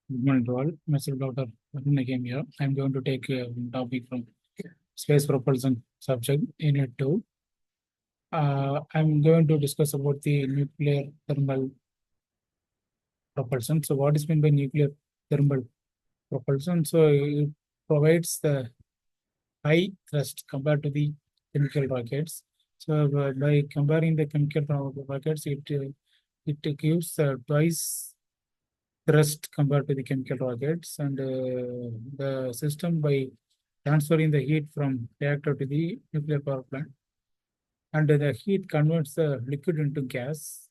Good morning to all. Myself, Dr. Again here. I'm going to take a topic from space propulsion subject, Unit 2. I'm going to discuss about the nuclear thermal propulsion. So, what is meant by nuclear thermal propulsion? So, it provides the high thrust compared to the chemical rockets. So, by comparing the chemical rockets, it gives twice thrust compared to the chemical rockets, and the system by transferring the heat from reactor to the nuclear power plant, and the heat converts the liquid into gas.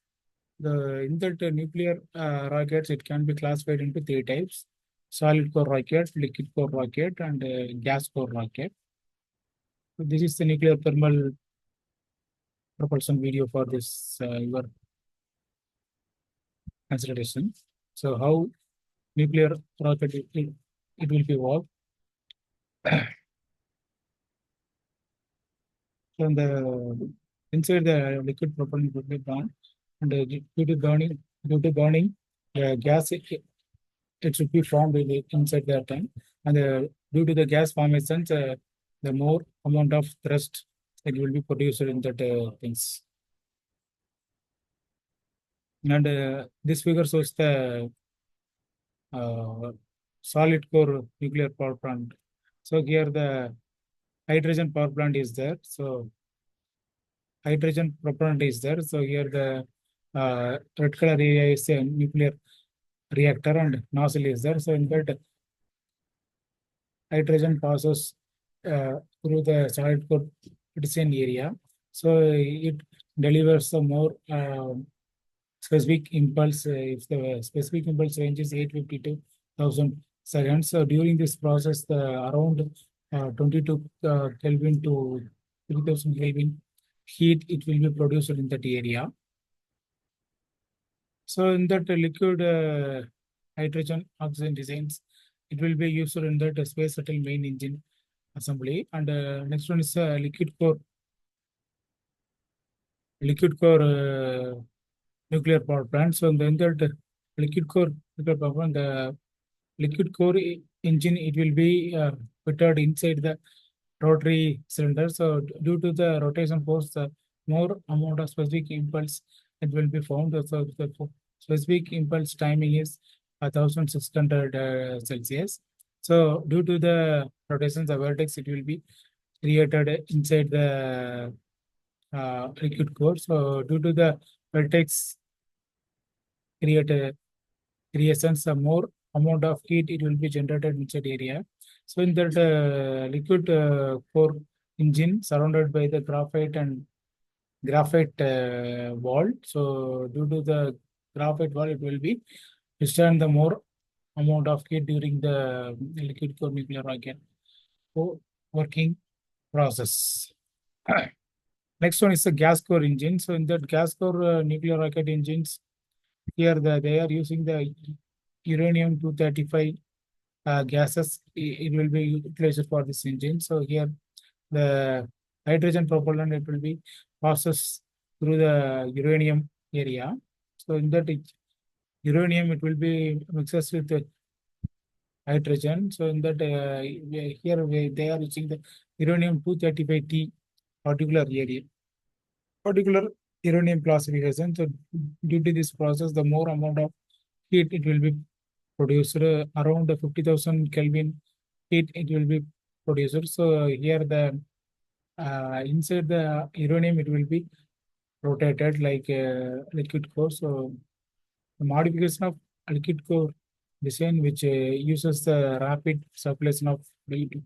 In that nuclear rockets, it can be classified into three types: solid core rocket, liquid core rocket, and gas core rocket. So this is the nuclear thermal propulsion video for this your consideration. So how nuclear rocket it will be work. So the inside the liquid propellant will be burned, and due to burning, the gas it should be formed inside that tank, and due to the gas formations, the more amount of thrust it will be produced in that things. And this figure shows the uh, solid core nuclear power plant. So here the hydrogen power plant is there. So hydrogen propellant is there. So here the red color area is a nuclear reactor and nozzle is there. So in that hydrogen passes through the solid core fission area. So it delivers a more specific impulse. If the specific impulse range is 850 to 1000 seconds. So during this process, the around 22 Kelvin to 3000 Kelvin heat it will be produced in that area. So in that liquid hydrogen oxygen designs, it will be used in that space shuttle main engine assembly. And next one is liquid core nuclear power plant. So in that liquid core nuclear power plant, the liquid core engine it will be fitted inside the rotary cylinder. So due to the rotation force, the more amount of specific impulse it will be found. So the specific impulse timing is 1600 Celsius. So due to the rotation, the vertex it will be created inside the liquid core. So due to the vertex create creations, a more amount of heat it will be generated inside area. So in that liquid core engine surrounded by the graphite wall. So due to the graphite wall, it will be withstand the more amount of heat during the liquid core nuclear rocket working process. Next one is the gas core engine. So in that gas core nuclear rocket engines, here they are using the uranium 235 gases. It will be utilized for this engine. So here the hydrogen propellant it will be passes through the uranium area. So in that uranium it will be mixes with the hydrogen. So in that they are using the uranium 235T particular area, particular uranium classification. So due to this process, the more amount of heat it will be produced around 50,000 Kelvin heat it will be produced. So here the inside the uranium it will be rotated like liquid core. So the modification of liquid core design which uses the rapid circulation of fluid to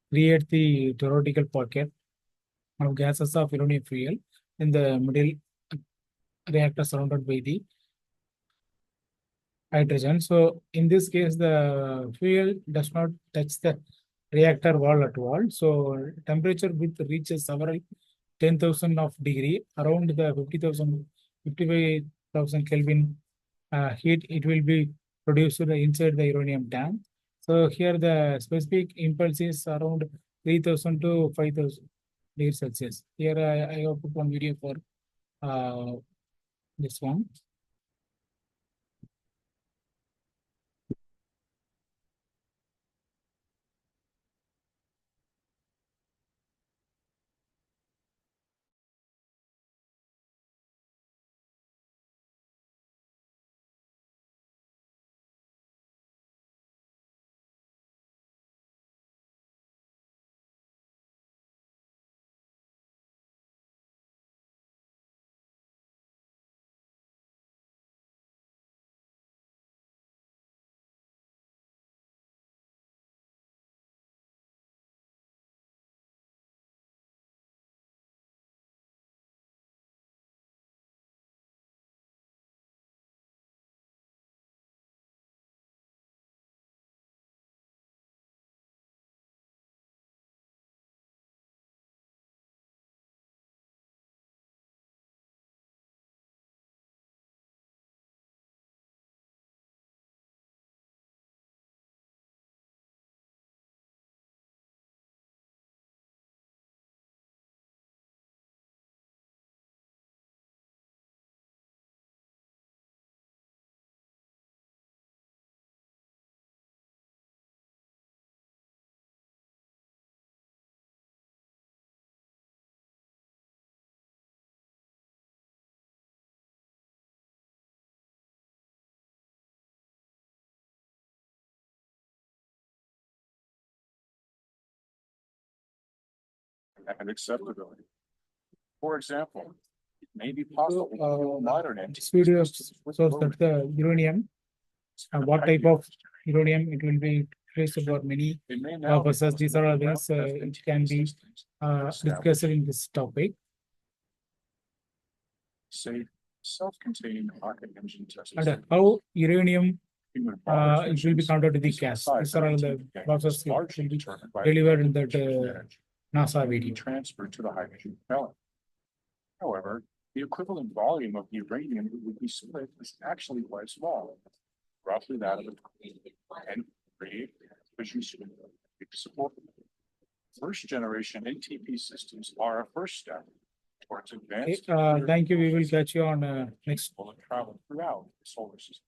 create the theoretical pocket of gases of uranium fuel in the middle reactor surrounded by the hydrogen. So in this case, the fuel does not touch the reactor wall at all. So temperature width reaches several 10,000 of degree, around the 50,000, 55,000 Kelvin heat, it will be produced inside the uranium tank. So here the specific impulse is around 3,000 to 5,000 degrees Celsius. Here I have put one video for uh, this one. and acceptability. For example, it may be possible to fuel modern This video systems with shows low that the uranium, what type of uranium it will be traced for many It may now be purposes. These are all possible things to develop which can be systems established discussed in this topic. safe, self-contained rocket engine tests. And how uranium Human progress it will be missions, converted to the using gas. size These are all and the intent gains process is largely will be determined by delivered in the that energy NASA being video. transferred to the hydrogen propellant. However, the equivalent volume of uranium that would be split is actually quite small, roughly that of a 10-3 fission support. First generation NTP systems are a first step towards advanced. Thank you. We will catch you on next. Will travel throughout the solar system.